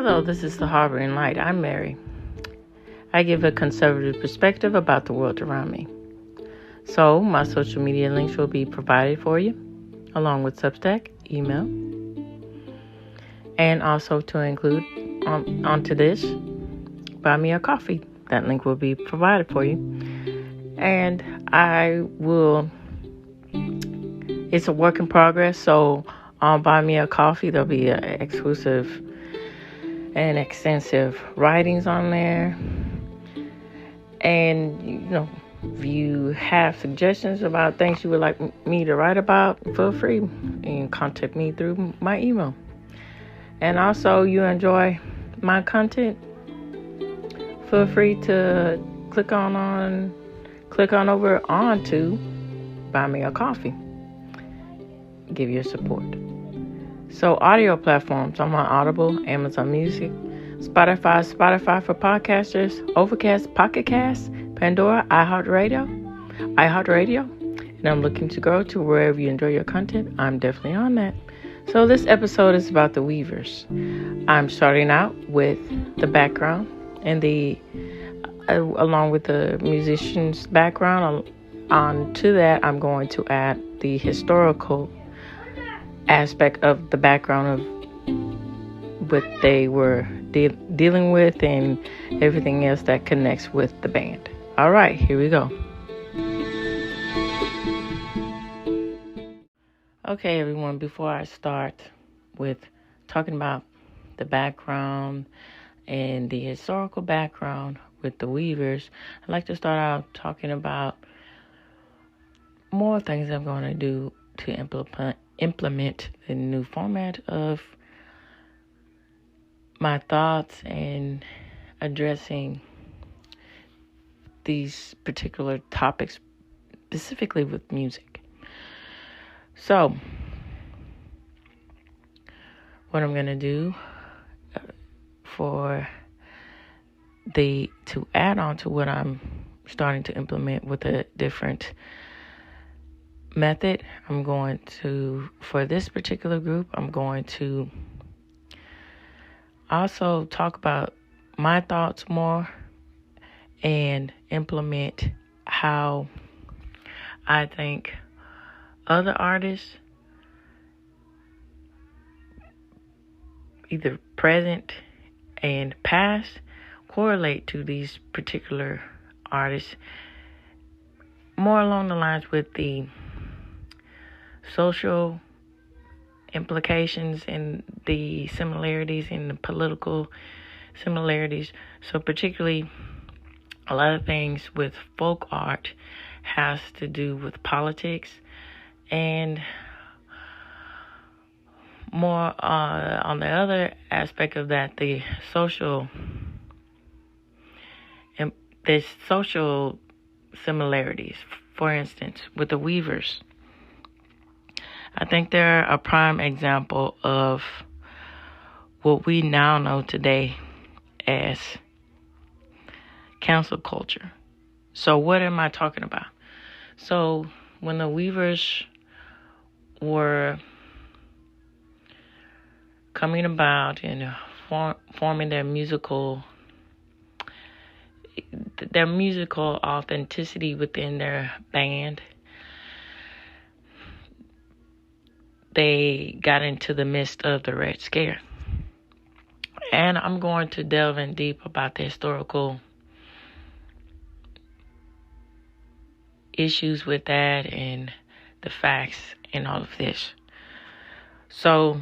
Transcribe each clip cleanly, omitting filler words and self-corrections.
Hello, this is The Harboring Light. I'm Mary. I give a conservative perspective about the world around me. So, my social media links will be provided for you, along with Substack, email, and also to include onto this, buy me a coffee. That link will be provided for you. And it's a work in progress, so on Buy Me a Coffee, there'll be exclusive and extensive writings on there. And, if you have suggestions about things you would like me to write about, feel free and contact me through my email. And also, you enjoy my content, feel free to click on over onto Buy Me a Coffee. Give your support. So, audio platforms, I'm on Audible, Amazon Music, Spotify for podcasters, Overcast, Pocket Cast, Pandora, iHeartRadio, and I'm looking to grow to wherever you enjoy your content. I'm definitely on that. So this episode is about the Weavers. I'm starting out with the background and along with the musician's background. Onto that, I'm going to add the historical aspect of the background of what they were dealing with and everything else that connects with the band. All right, here we go. Okay, everyone, before I start with talking about the background and the historical background with the Weavers, I'd like to start out talking about more things I'm going to do to implement the new format of my thoughts and addressing these particular topics, specifically with music. So, what I'm going to do to add on to what I'm starting to implement with a different method, for this particular group, I'm going to also talk about my thoughts more and implement how I think other artists, either present and past, correlate to these particular artists, more along the lines with the social implications and the similarities and the political similarities. So particularly a lot of things with folk art has to do with politics, and more on the other aspect of that, the social similarities. For instance, with the Weavers, I think they're a prime example of what we now know today as cancel culture. So what am I talking about? So when the Weavers were coming about and forming their musical authenticity within their band, they got into the midst of the Red Scare. And I'm going to delve in deep about the historical issues with that and the facts and all of this. So,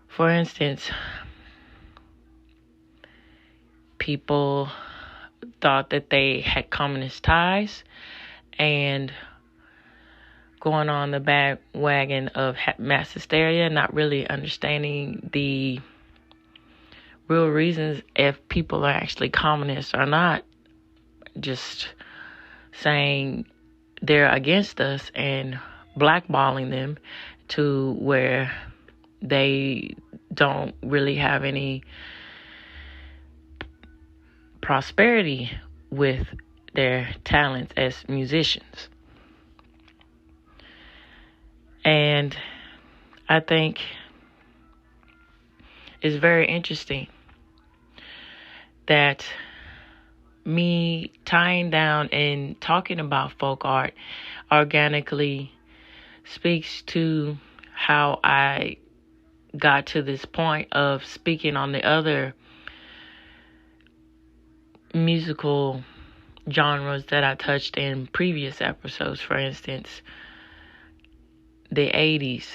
for instance, people thought that they had communist ties and going on the bandwagon of mass hysteria, not really understanding the real reasons if people are actually communists or not, just saying they're against us and blackballing them to where they don't really have any prosperity with their talents as musicians. And I think it's very interesting that me tying down and talking about folk art organically speaks to how I got to this point of speaking on the other musical genres that I touched in previous episodes. For instance, the 80s.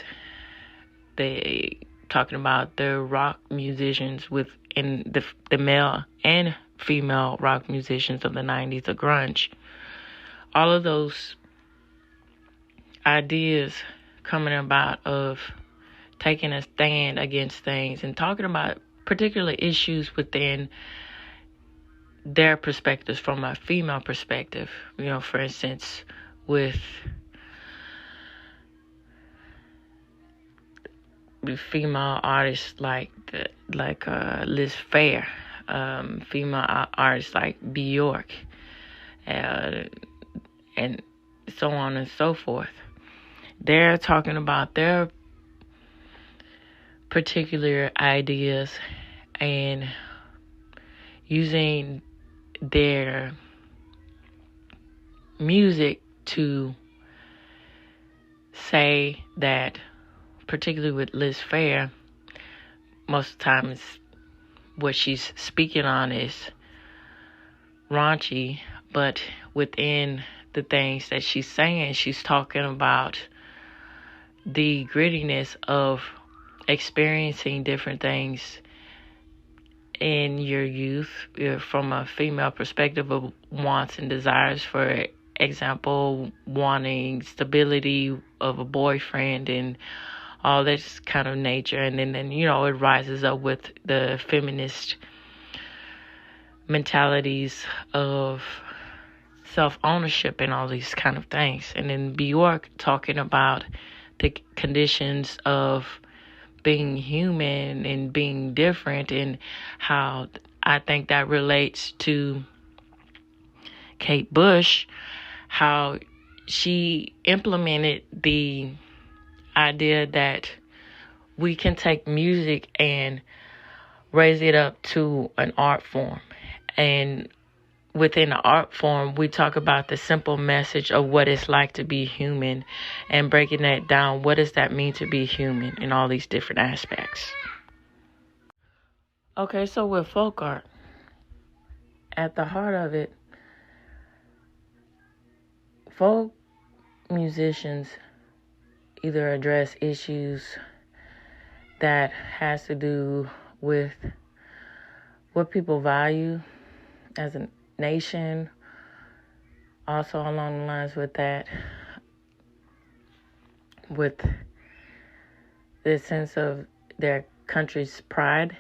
They talking about the rock musicians within the male and female rock musicians of the 90s, the grunge. All of those ideas coming about of taking a stand against things and talking about particular issues within their perspectives from a female perspective. For instance, with female artists like Liz Phair, female artists like Bjork, and so on and so forth. They're talking about their particular ideas and using their music to say that, particularly with Liz Phair, most of the time what she's speaking on is raunchy, but within the things that she's saying, she's talking about the grittiness of experiencing different things in your youth from a female perspective of wants and desires. For example, wanting stability of a boyfriend and all this kind of nature. And then it rises up with the feminist mentalities of self-ownership and all these kind of things. And then Bjork talking about the conditions of being human and being different, and how I think that relates to Kate Bush, how she implemented the idea that we can take music and raise it up to an art form. And within the art form, we talk about the simple message of what it's like to be human and breaking that down. What does that mean to be human in all these different aspects? Okay, so with folk art, at the heart of it, folk musicians either address issues that has to do with what people value as a nation, also along the lines with that, with the sense of their country's pride,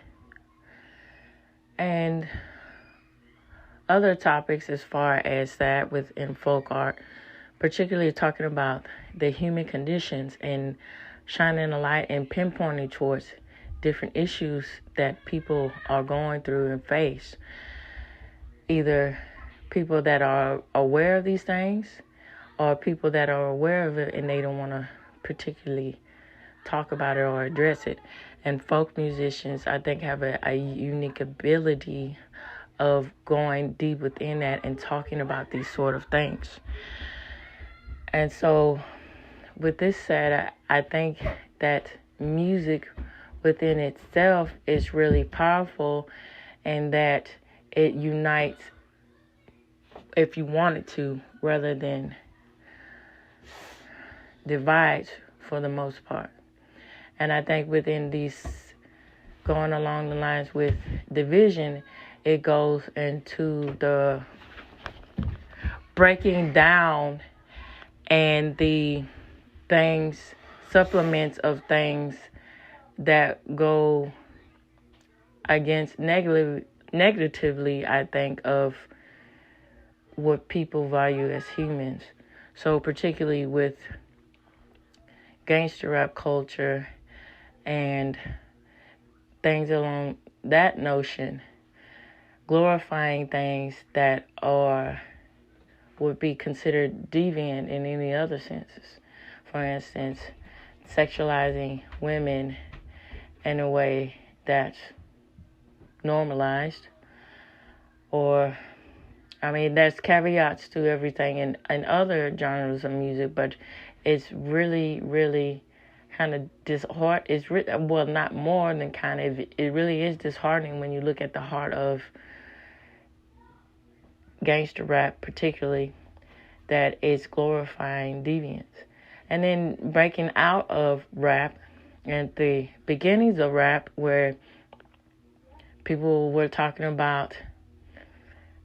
and other topics as far as that within folk art, particularly talking about the human conditions and shining a light and pinpointing towards different issues that people are going through and face. Either people that are aware of these things or people that are aware of it and they don't want to particularly talk about it or address it. And folk musicians, I think, have a unique ability of going deep within that and talking about these sort of things. And so with this said, I think that music within itself is really powerful, and that it unites if you want it to, rather than divides for the most part. And I think within these, going along the lines with division, it goes into the breaking down and the things, supplements of things that go against negatively, I think, of what people value as humans. So particularly with gangster rap culture and things along that notion, glorifying things that would be considered deviant in any other senses. For instance, sexualizing women in a way that's normalized, or there's caveats to everything in other genres of music, but it's really, really kind of well, not more than kind of, it really is disheartening when you look at the heart of gangster rap, particularly, that it's glorifying deviance. And then breaking out of rap and the beginnings of rap, where people were talking about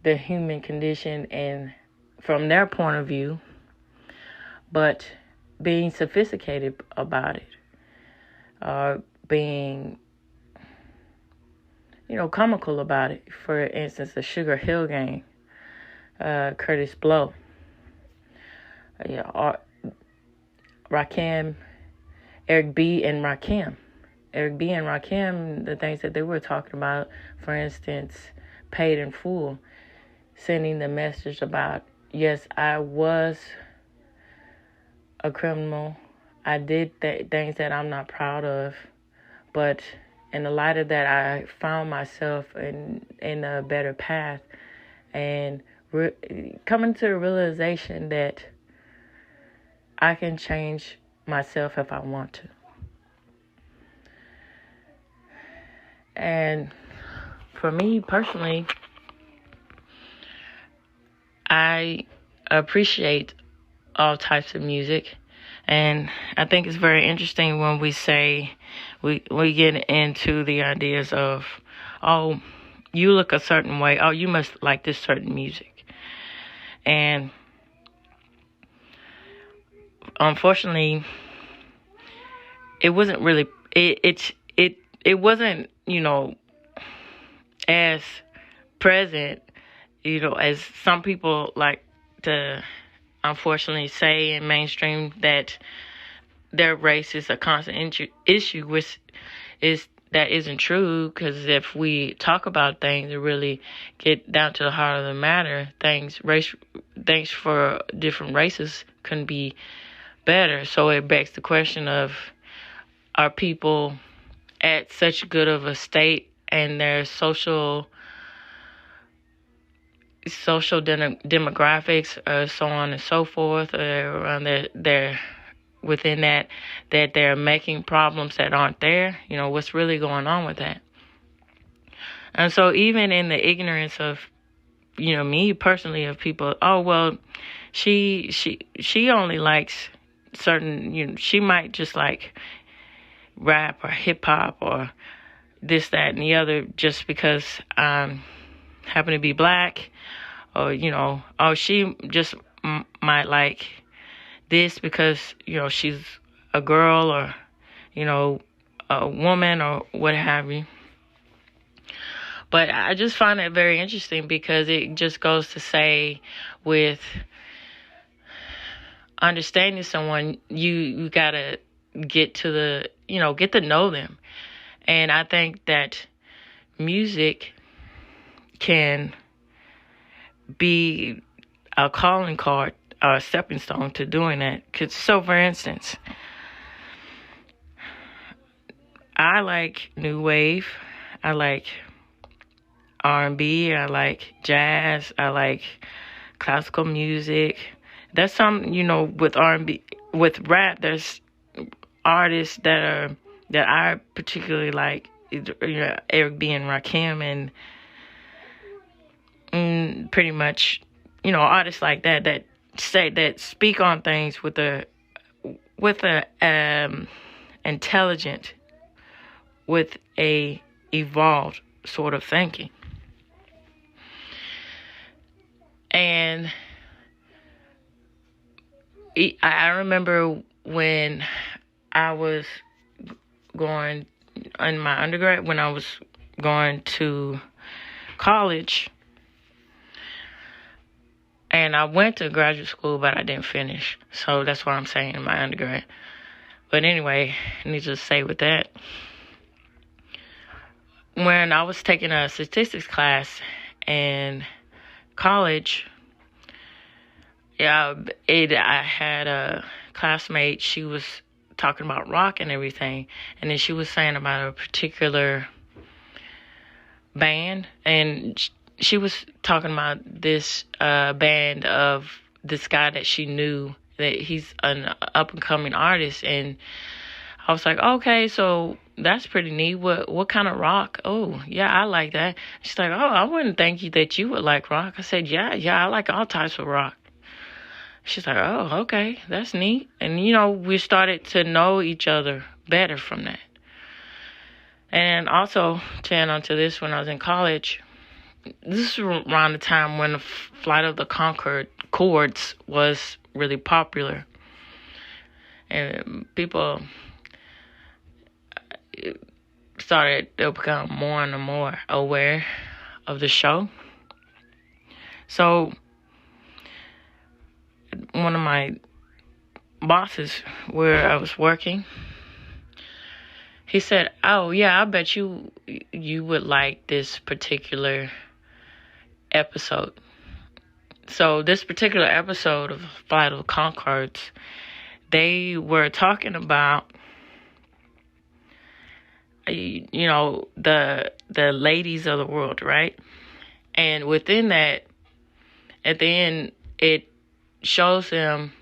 the human condition and from their point of view, but being sophisticated about it, being, comical about it. For instance, the Sugar Hill Gang, Curtis Blow, Rakim, Eric B. and Rakim. Eric B. and Rakim, the things that they were talking about, for instance, Paid in Full, sending the message about, yes, I was a criminal. I did things that I'm not proud of, but in the light of that, I found myself in a better path, and coming to the realization that I can change myself if I want to. And for me personally, I appreciate all types of music, and I think it's very interesting when we say we get into the ideas of, oh, you look a certain way, oh, you must like this certain music. And unfortunately, it wasn't really it wasn't, as present, as some people like to unfortunately say in mainstream, that their race is a constant issue, which that isn't true, because if we talk about things and really get down to the heart of the matter, things for different races can be better. So it begs the question of, are people at such good of a state and their social demographics, so on and so forth, around their within that they're making problems that aren't there? What's really going on with that? And so even in the ignorance of, me personally, of people, oh, well, she only likes certain, she might just like rap or hip hop or this, that, and the other, just because I happen to be black, or, oh, she just might like this because, she's a girl, or, a woman, or what have you. But I just find it very interesting, because it just goes to say, with understanding someone, you gotta get to know them. And I think that music can be a calling card, or a stepping stone to doing that. So, for instance, I like new wave, I like R&B, I like jazz, I like classical music. That's some, with R&B, with rap, there's artists that I particularly like, Eric B. and Rakim, and pretty much, artists like that speak on things with a intelligent, with a evolved sort of thinking. And I remember when I was going in my undergrad, when I was going to college, and I went to graduate school, but I didn't finish. So that's what I'm saying, in my undergrad. But anyway, I need to say with that, when I was taking a statistics class in college, I had a classmate. She was talking about rock and everything, and then she was saying about a particular band, and she was talking about this band of this guy that she knew, that he's an up-and-coming artist, and I was like, okay, so that's pretty neat. What kind of rock? Oh, yeah, I like that. She's like, oh, I wouldn't think that you would like rock. I said, yeah, I like all types of rock. She's like, oh, okay, that's neat. And, we started to know each other better from that. And also, to add on to this, when I was in college, this is around the time when the Flight of the Conchords was really popular. And people started to become more and more aware of the show. So one of my bosses where I was working, he said, oh yeah, I bet you would like this particular episode. So this particular episode of Flight of the Conchords, they were talking about the ladies of the world, right? And within that, at the end, it shows them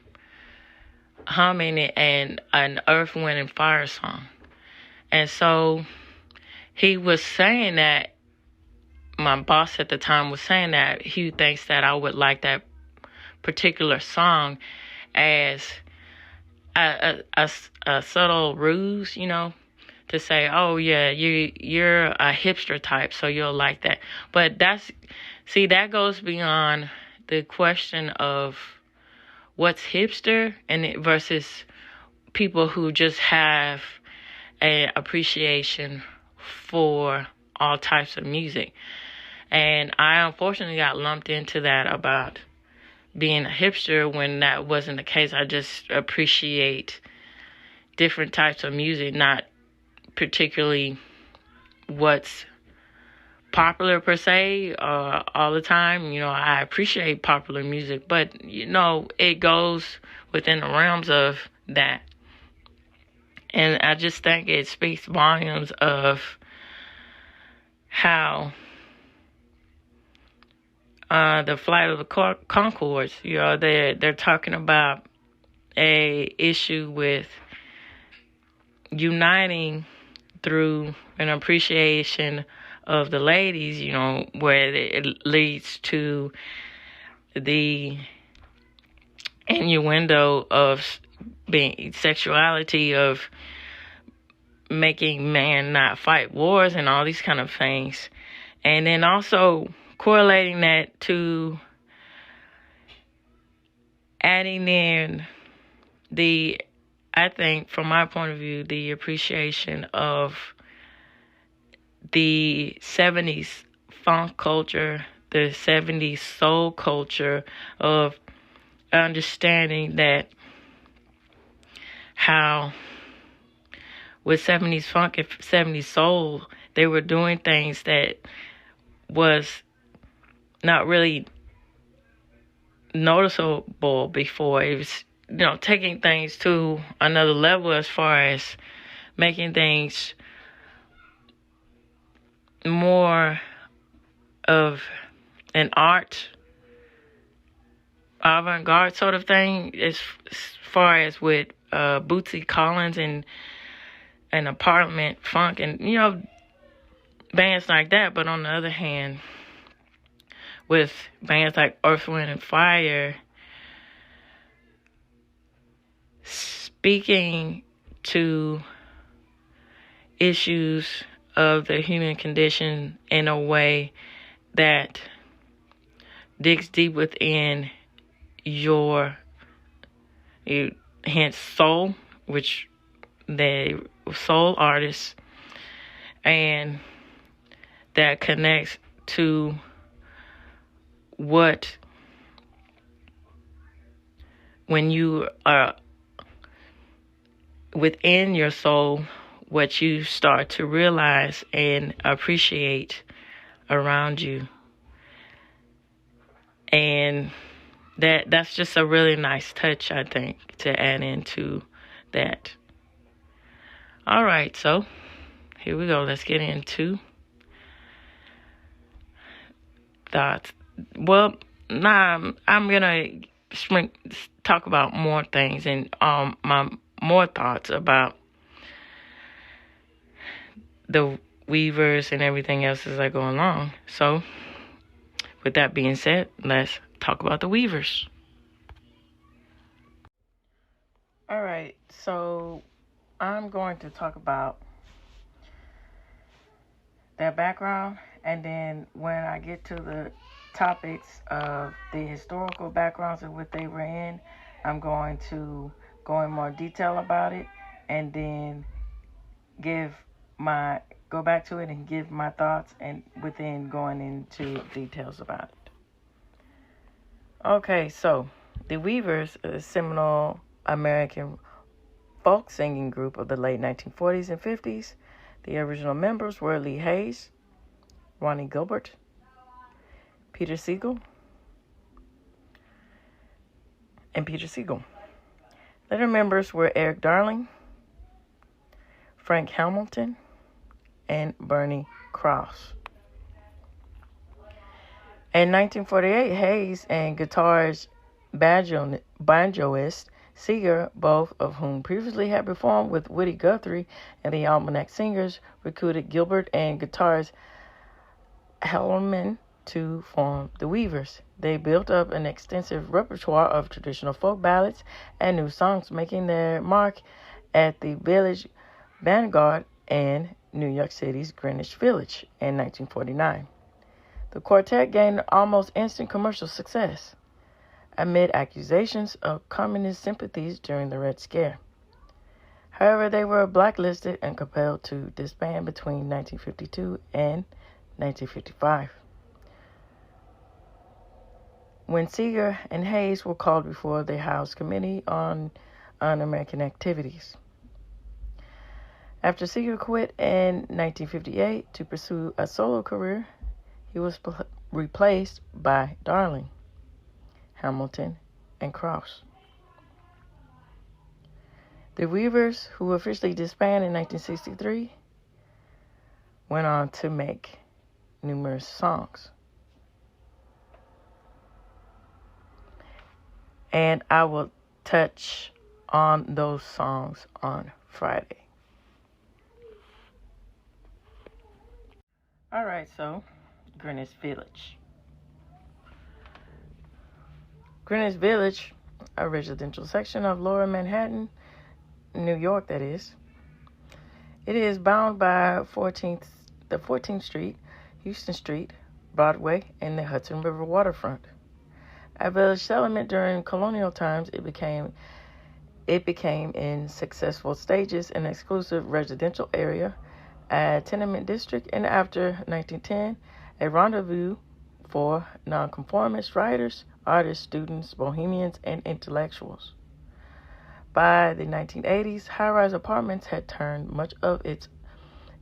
humming and an Earth, Wind, and Fire song. And so he was saying that, my boss at the time was saying that he thinks that I would like that particular song as a subtle ruse, to say, oh yeah, you're a hipster type, so you'll like that. But that goes beyond the question of what's hipster and versus people who just have an appreciation for all types of music. And I unfortunately got lumped into that about being a hipster when that wasn't the case. I just appreciate different types of music, not particularly what's popular per se all the time. I appreciate popular music, but it goes within the realms of that. And I just think it speaks volumes of how the Flight of the Conchords, they're talking about a issue with uniting through an appreciation of the ladies, where it leads to the innuendo of being sexuality, of making man not fight wars and all these kind of things. And then also correlating that to adding in I think from my point of view, the appreciation of the 70s funk culture, the 70s soul culture, of understanding that how with 70s funk and 70s soul, they were doing things that was not really noticeable before. It was, taking things to another level as far as making things more of an art, avant-garde sort of thing, as far as with Bootsy Collins and Apartment Funk and, bands like that. But on the other hand, with bands like Earth, Wind, and Fire, speaking to issues of the human condition in a way that digs deep within your hence soul, which they soul artists, and that connects to what, when you are within your soul, what you start to realize and appreciate around you. And that's just a really nice touch, I think, to add into that. All right, so here we go. Let's get into thoughts. Well, now I'm gonna talk about more things and my more thoughts about the Weavers and everything else as I go along. So, with that being said, let's talk about the Weavers. All right, so I'm going to talk about their background, and then when I get to the topics of the historical backgrounds of what they were in, I'm going to go in more detail about it, and then go back to it and give my thoughts, and within going into details about it. Okay, so the Weavers, a seminal American folk singing group of the late 1940s and 50s. The original members were Lee Hayes, Ronnie Gilbert, Peter Siegel. Later members were Eric Darling, Frank Hamilton, and Bernie Krause. In 1948, Hayes and guitarist banjoist Seeger, both of whom previously had performed with Woody Guthrie and the Almanac Singers, recruited Gilbert and guitarist Hellerman to form the Weavers. They built up an extensive repertoire of traditional folk ballads and new songs, making their mark at the Village Vanguard in New York City's Greenwich Village in 1949. The quartet gained almost instant commercial success amid accusations of communist sympathies during the Red Scare. However, they were blacklisted and compelled to disband between 1952 and 1955. When Seeger and Hayes were called before the House Committee on Un-American Activities. After Seeger quit in 1958 to pursue a solo career, he was replaced by Darling, Hamilton, and Krause. The Weavers, who officially disbanded in 1963, went on to make numerous songs. And I will touch on those songs on Friday. All right, so Greenwich Village. Greenwich Village, a residential section of Lower Manhattan, New York, that is. It is bound by the 14th Street, Houston Street, Broadway, and the Hudson River waterfront. A village settlement during colonial times, it became in successive stages an exclusive residential area, a tenement district, and after 1910, a rendezvous for nonconformist writers, artists, students, bohemians, and intellectuals. By the 1980s, high-rise apartments had turned much of it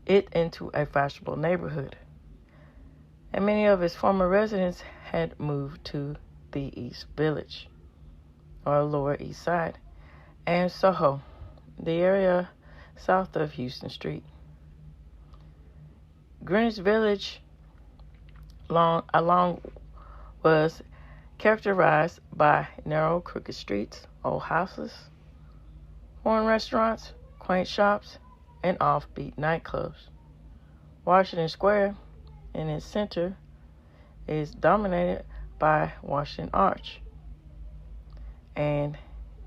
into a fashionable neighborhood, and many of its former residents had moved to the East Village, or Lower East Side, and Soho, the area south of Houston Street. Greenwich Village along was characterized by narrow, crooked streets, old houses, foreign restaurants, quaint shops, and offbeat nightclubs. Washington Square, in its center, is dominated by Washington Arch and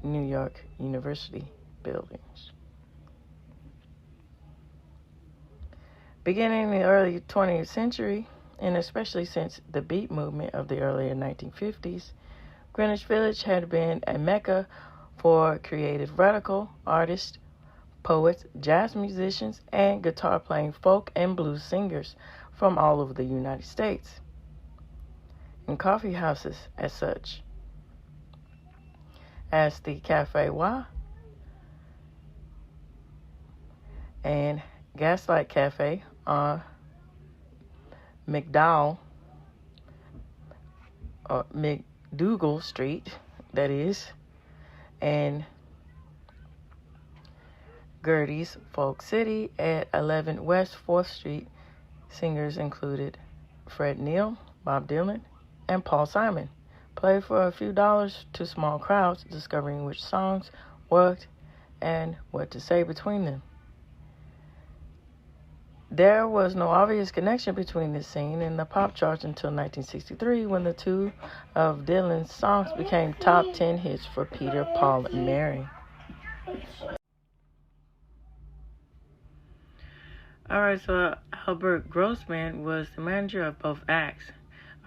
New York University buildings. Beginning in the early 20th century, and especially since the beat movement of the earlier 1950s, Greenwich Village had been a mecca for creative radical artists, poets, jazz musicians, and guitar-playing folk and blues singers from all over the United States, and coffee houses as such as the Cafe Wa and Gaslight Cafe on McDougal Street, that is, and Gertie's Folk City at 11 West 4th Street. Singers included Fred Neil, Bob Dylan, and Paul Simon. Played for a few dollars to small crowds, discovering which songs worked and what to say between them. There was no obvious connection between this scene and the pop charts until 1963, when the two of Dylan's songs became top 10 hits for Peter, Paul, and Mary. Alright, so Albert Grossman was the manager of both acts.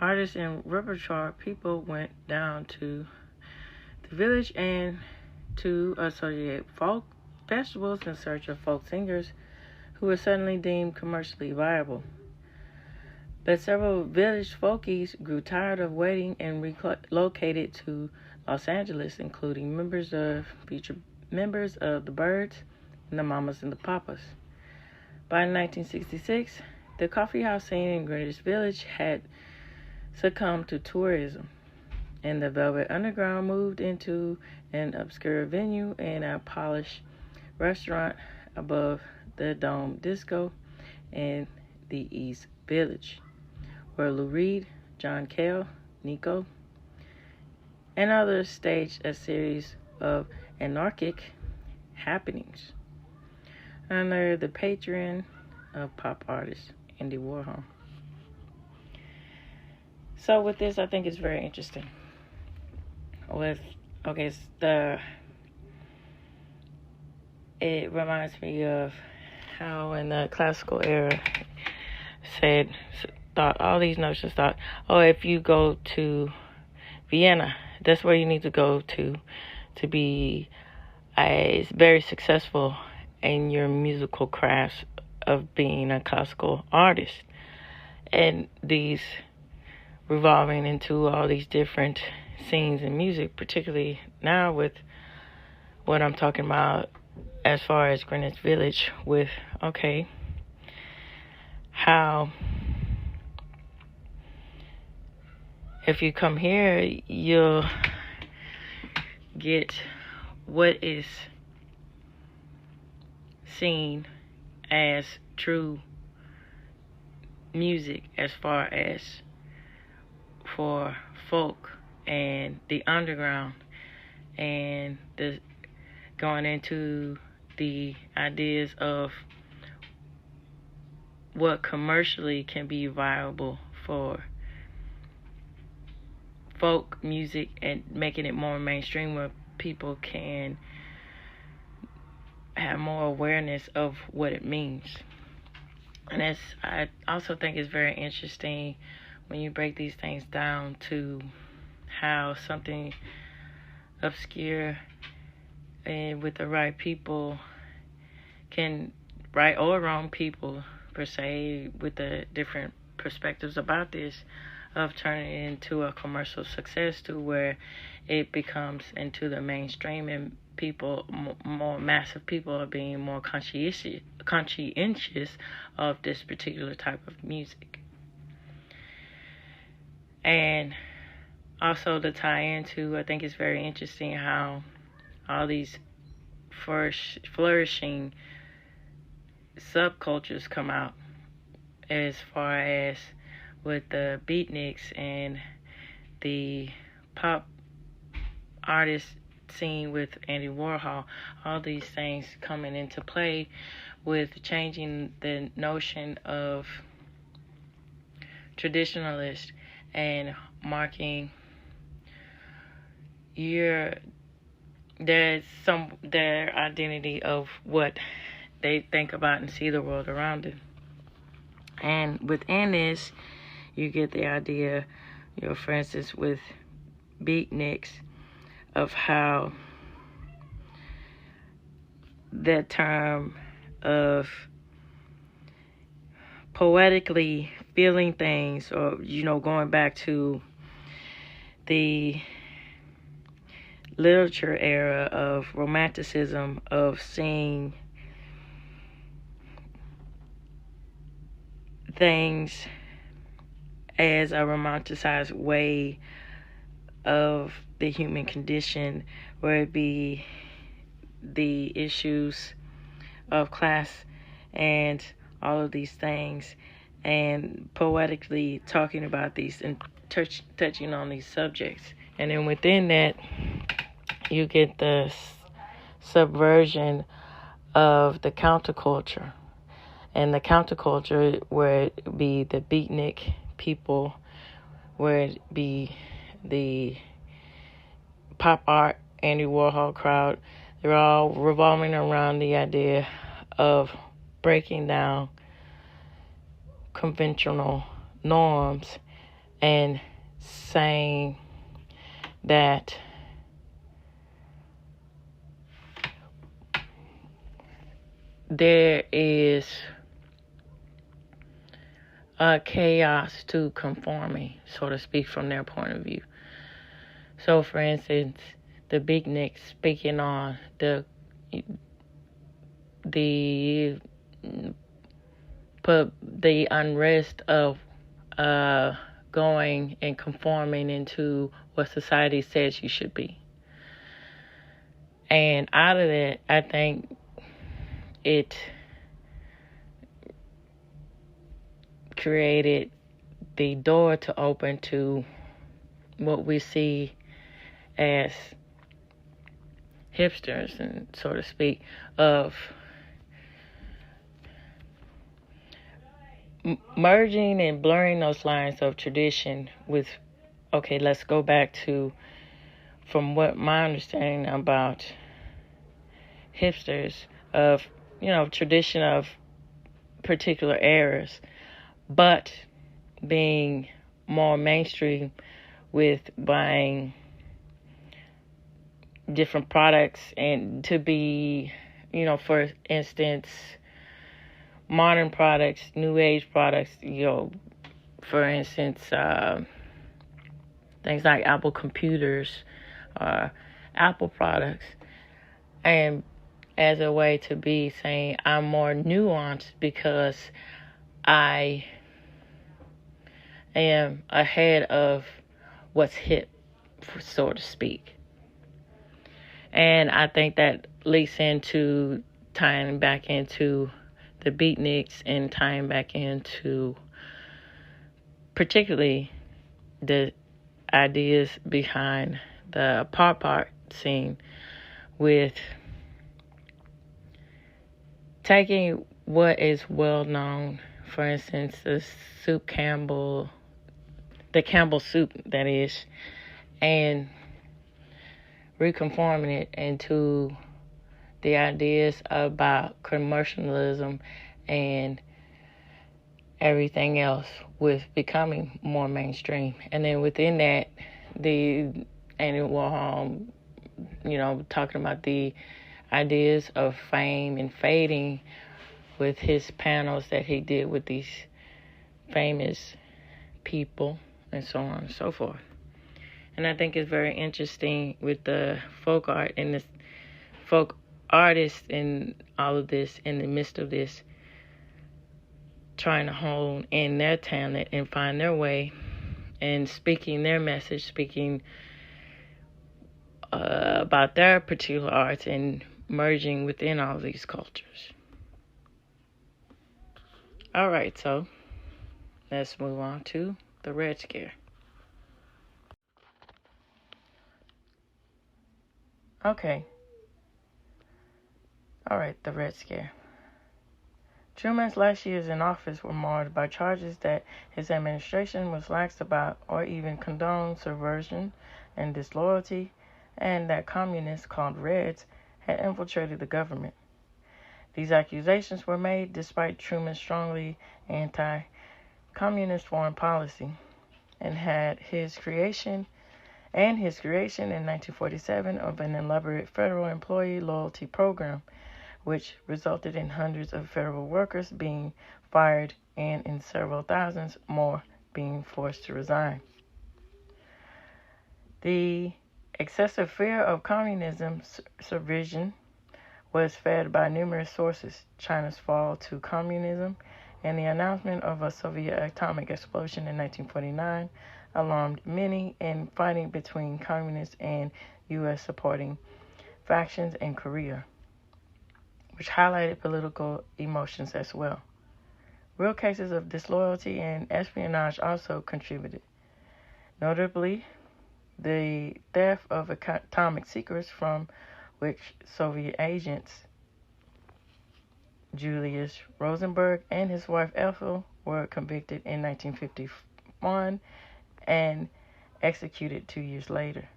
Artists and repertoire people went down to the village and to associate folk festivals in search of folk singers who were suddenly deemed commercially viable. But several village folkies grew tired of waiting and relocated to Los Angeles, including future members of the Byrds and the Mamas and the Papas. By 1966, the coffee house scene in Greenwich Village had succumbed to tourism, and the Velvet Underground moved into an obscure venue and a polished restaurant above the Dome Disco in the East Village, where Lou Reed, John Cale, Nico, and others staged a series of anarchic happenings under the patron of pop artist Andy Warhol. So with this, I think it's very interesting. It reminds me of how in the classical era all these notions thought, if you go to Vienna, that's where you need to go to be very successful in your musical crafts of being a classical artist. And these revolving into all these different scenes in music, particularly now with what I'm talking about as far as Greenwich Village, with how if you come here, you'll get what is seen as true music as far as for folk and the underground, and the going into the ideas of what commercially can be viable for folk music and making it more mainstream, where people can have more awareness of what it means. And I also think it's very interesting when you break these things down to how something obscure and with the right people right or wrong people per se, with the different perspectives about this, of turning it into a commercial success, to where it becomes into the mainstream and people, more massive people, are being more conscientious of this particular type of music. And also to tie into, I think it's very interesting how all these flourishing subcultures come out, as far as with the beatniks and the pop artist scene with Andy Warhol. All these things coming into play with changing the notion of traditionalist and marking their identity of what they think about and see the world around them. And within this, you get the idea, for instance, with beatniks, of how that term of poetically feeling things, or, going back to the literature era of romanticism, of seeing things as a romanticized way of the human condition, where it be the issues of class and all of these things, and poetically talking about these and touching on these subjects. And then within that, you get the subversion of the counterculture. And the counterculture would be the beatnik people, would be the pop art, Andy Warhol crowd. They're all revolving around the idea of breaking down conventional norms and saying that there is a chaos to conforming, so to speak, from their point of view. So, for instance, the beatniks speaking on the unrest of going and conforming into what society says you should be. And out of that, I think it created the door to open to what we see as hipsters, and so to speak, of merging and blurring those lines of tradition with, okay, let's go back to, from what my understanding about hipsters, of, tradition of particular eras, but being more mainstream with buying different products, and to be, for instance, modern products, new age products, for instance, things like Apple computers, Apple products, and as a way to be saying I'm more nuanced because I am ahead of what's hip, so to speak. And I think that leads into tying back into the beatniks and tying back into particularly the ideas behind the pop art scene, with taking what is well known, for instance, the Campbell soup, that is, and reconforming it into the ideas about commercialism and everything else, with becoming more mainstream. And then within that, the Andy Warhol, talking about the ideas of fame and fading with his panels that he did with these famous people and so on and so forth. And I think it's very interesting with the folk art and the folk artists and all of this, in the midst of this, trying to hone in their talent and find their way and speaking their message, speaking about their particular arts and merging within all these cultures. All right, so let's move on to the Red Scare. Okay. All right, the Red Scare. Truman's last years in office were marred by charges that his administration was lax about or even condoned subversion and disloyalty, and that communists called Reds had infiltrated the government. These accusations were made despite Truman's strongly anti-communist foreign policy, and his creation in 1947 of an elaborate federal employee loyalty program, which resulted in hundreds of federal workers being fired and in several thousands more being forced to resign. The excessive fear of communism subversion was fed by numerous sources: China's fall to communism and the announcement of a Soviet atomic explosion in 1949 alarmed many, and fighting between communist and U.S. supporting factions in Korea, which highlighted political emotions as well. Real cases of disloyalty and espionage also contributed. Notably, the theft of atomic secrets from which Soviet agents Julius Rosenberg and his wife Ethel were convicted in 1951 and executed 2 years later.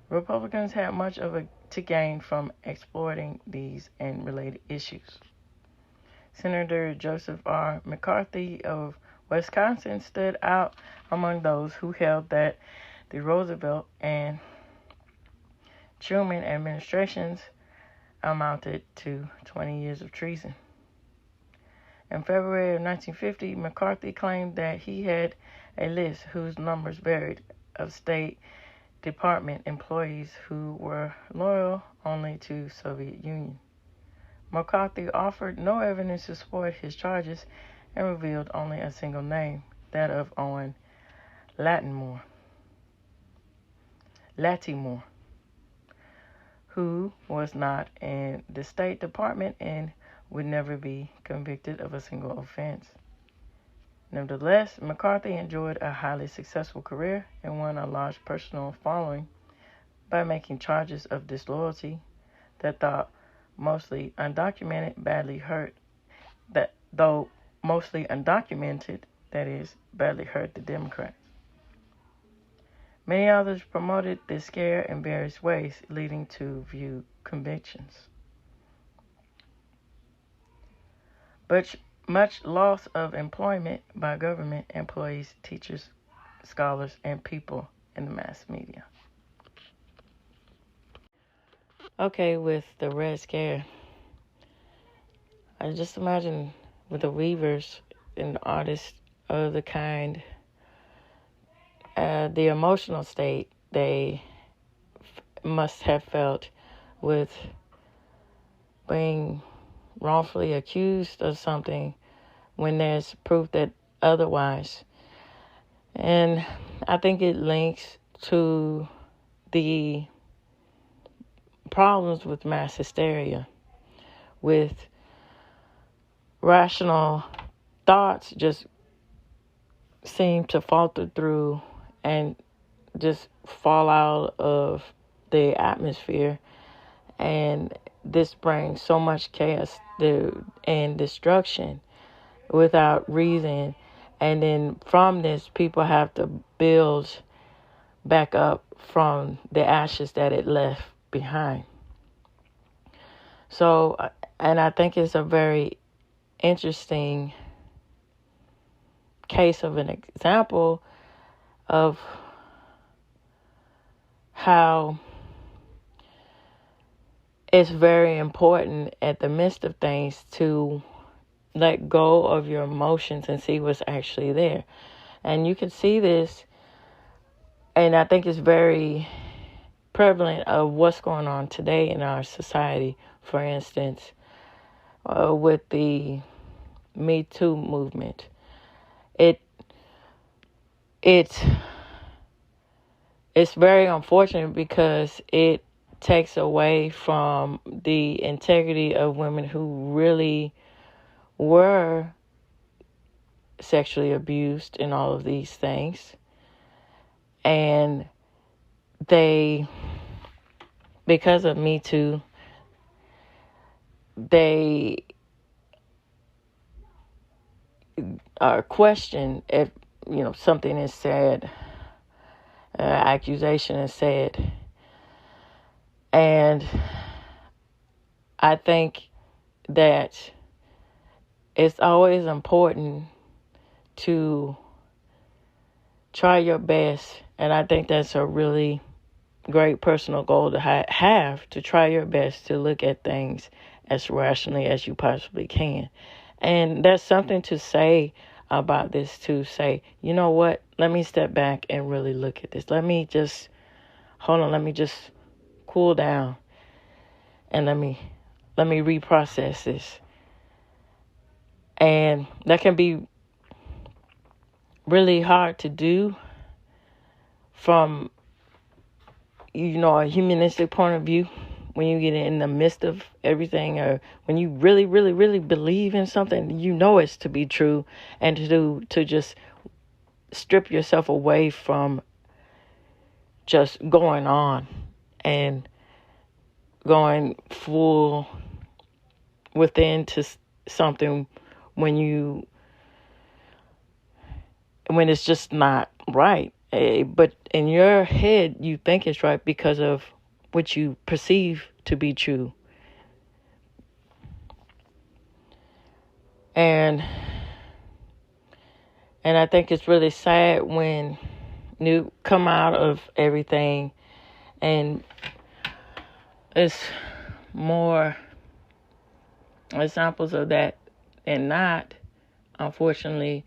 Republicans had much to gain from exploiting these and related issues. Senator Joseph R. McCarthy of Wisconsin stood out among those who held that the Roosevelt and Truman administrations amounted to 20 years of treason. In February of 1950, McCarthy claimed that he had a list whose numbers varied of State Department employees who were loyal only to Soviet Union. McCarthy offered no evidence to support his charges and revealed only a single name, that of Owen Lattimore, who was not in the State Department and would never be convicted of a single offense. Nevertheless, McCarthy enjoyed a highly successful career and won a large personal following by making charges of disloyalty that mostly undocumented, badly hurt the Democrats. Many others promoted this scare in various ways, leading to few convictions. But much loss of employment by government employees, teachers, scholars, and people in the mass media. Okay, with the Red Scare, I just imagine with the Weavers and artists of the kind, the emotional state they must have felt with being wrongfully accused of something when there's proof that otherwise. And I think it links to the problems with mass hysteria, with rational thoughts just seem to falter through and just fall out of the atmosphere, and this brings so much chaos and destruction without reason. And then from this, people have to build back up from the ashes that it left behind. So, and I think it's a very interesting case of an example of how it's very important at the midst of things to let go of your emotions and see what's actually there. And you can see this, and I think it's very prevalent of what's going on today in our society. For instance, with the Me Too movement, it's very unfortunate because it takes away from the integrity of women who really were sexually abused and all of these things. And they, because of Me Too, they are questioned if, something is said, accusation is said. And I think that it's always important to try your best. And I think that's a really great personal goal to have, to try your best to look at things as rationally as you possibly can. And there's something to say about this, to say, you know what, let me step back and really look at this. Let me just cool down and let me reprocess this. And that can be really hard to do from, a humanistic point of view, when you get in the midst of everything, or when you really, really, really believe in something, you know it's to be true, and to just strip yourself away from just going on and going full within to something when it's just not right. But in your head, you think it's right because of what you perceive to be true. And I think it's really sad when you come out of everything and it's more examples of that than not, unfortunately,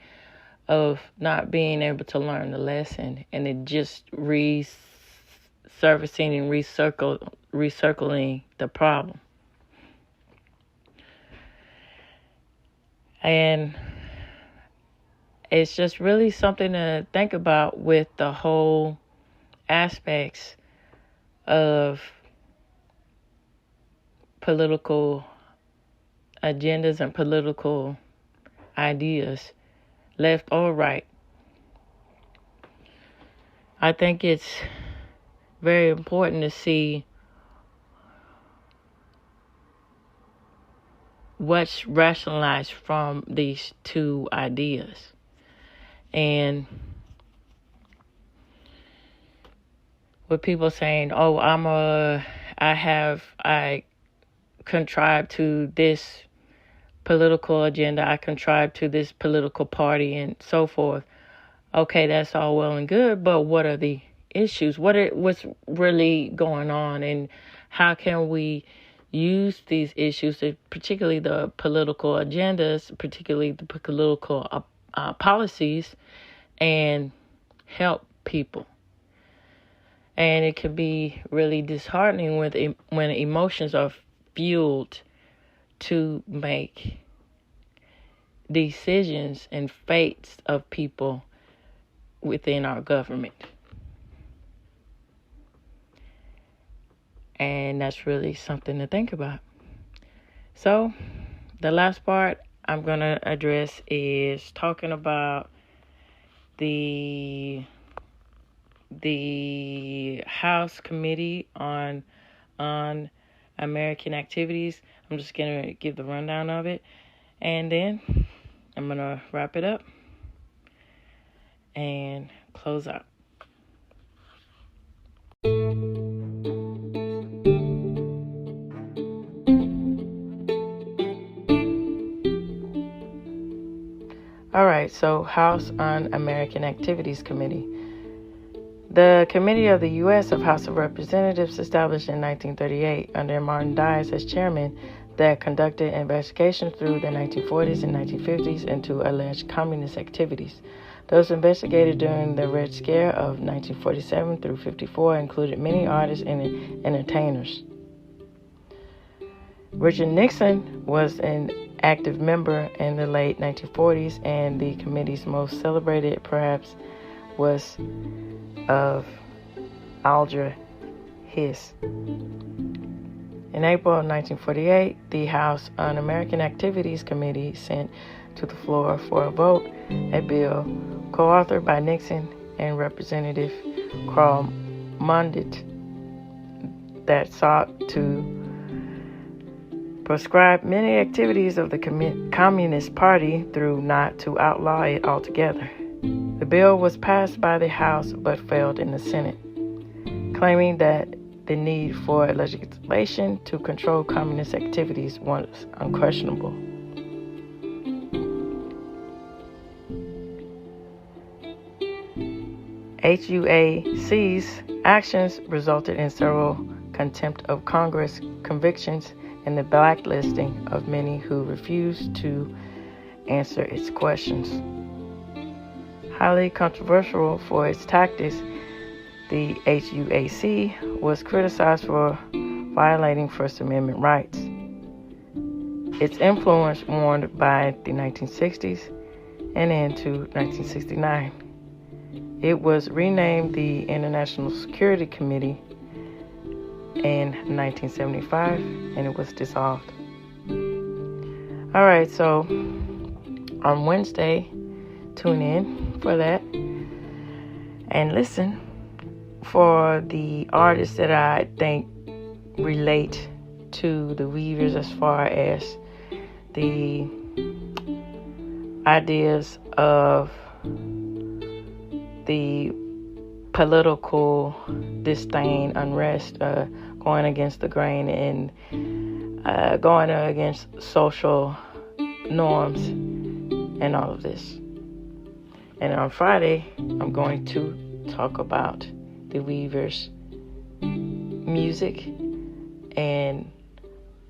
of not being able to learn the lesson, and it just resurfacing and recircling the problem. And it's just really something to think about with the whole aspects of political agendas and political ideas, left or right. I think it's very important to see what's rationalized from these two ideas. And with people saying, oh, I contribed to this political agenda, I contribed to this political party and so forth. Okay, that's all well and good, but what are the issues? What's really going on, and how can we use these issues, particularly the political agendas, particularly the political policies, and help people? And it can be really disheartening when emotions are fueled to make decisions and fates of people within our government. And that's really something to think about. So the last part I'm going to address is talking about the House Committee on American Activities. I'm just going to give the rundown of it, and then I'm going to wrap it up and close out. All right, so House on American Activities Committee. The Committee of the U.S. of House of Representatives, established in 1938 under Martin Dies as chairman, that conducted investigations through the 1940s and 1950s into alleged communist activities. Those investigated during the Red Scare of 1947 through 54 included many artists and entertainers. Richard Nixon was an active member in the late 1940s, and the committee's most celebrated, perhaps, was of Alger Hiss. In April of 1948, the House on American Activities Committee sent to the floor for a vote a bill co-authored by Nixon and Representative Carl Mundt that sought to prescribe many activities of the Communist Party through not to outlaw it altogether. The bill was passed by the House but failed in the Senate, claiming that the need for legislation to control communist activities was unquestionable. HUAC's actions resulted in several contempt of Congress convictions and the blacklisting of many who refused to answer its questions. Highly controversial for its tactics, the HUAC was criticized for violating First Amendment rights. Its influence warmed by the 1960s and into 1969. It was renamed the International Security Committee in 1975, and it was dissolved. All right, so on Wednesday, tune in for that and listen for the artists that I think relate to the Weavers as far as the ideas of the political disdain, unrest, going against the grain, and going against social norms and all of this. And on Friday, I'm going to talk about the Weavers' music and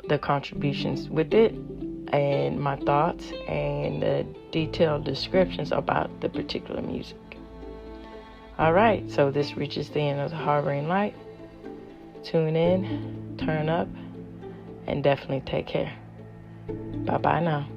the contributions with it, and my thoughts and the detailed descriptions about the particular music. All right, so this reaches the end of the Harboring Light. Tune in, turn up, and definitely take care. Bye-bye now.